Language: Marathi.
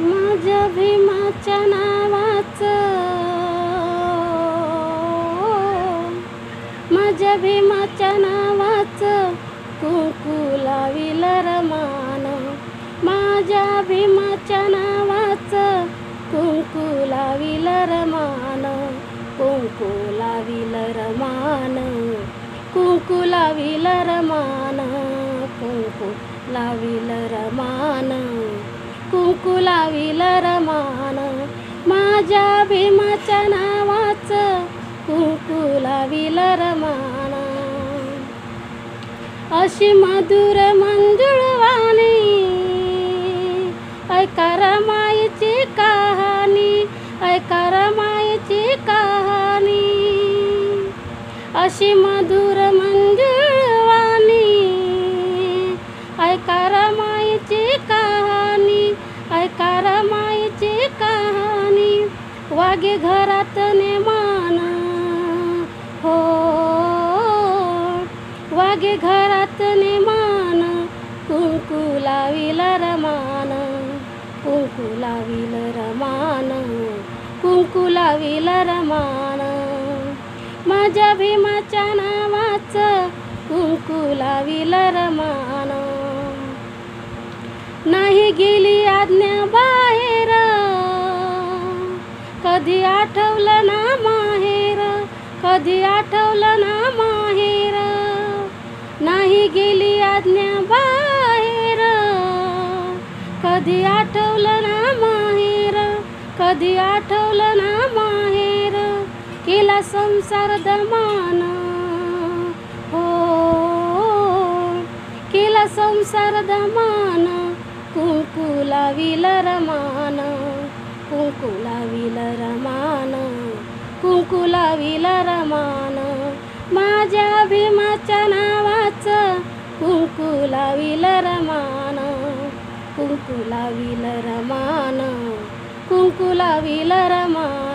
माझ्या भीमाच्या नावाचं, माझ्या भीमाच्या नावाचं कुंकू लाविल रमान. माझ्या भीमाच्या नावाचं कुंकू लाविल रमान. कुंकू लाविल रमान. कुंकू लाविल रमान. कुंकू लाविल रमान. कुंकू लाविल रमान. माझ्या भीमाच्या नावाचं कुंकू लाविल रमान. अशी मधुर मंजुळवाणी ऐका रमाईची कहाणी. ऐका रमाईची कहाणी. अशी मधुर मंजुळवाणी ऐका रमाईची कहाणी. ऐका रमाईची कहाणी. वागे घरात नेमान हो, वागे घरात नेमान. कुंकू लाविल रमान. कुंकू लाविल रमान. कुंकू लाविल रमान. माझ्या भीमाच्या नावाचं कुंकू लाविल रमान. नाही गेली आज्ञा बाहेर, कधी आठवलं ना माहेर. कधी आठवलं ना माहेर. नाही गेली आज्ञा बाहेर, कधी आठवलं ना माहेर. कधी आठवलं ना माहेर. केला संसार दमान हो, केला संसार दमान. कुंकू लाविल रमान. कुंकू लाविल रमान. कुंकू लाविल रमान. माझ्या भीमाच्या नावाचं कुंकू लाविल रमान. कुंकू लाविल रमान. कुंकू लाविल रमान.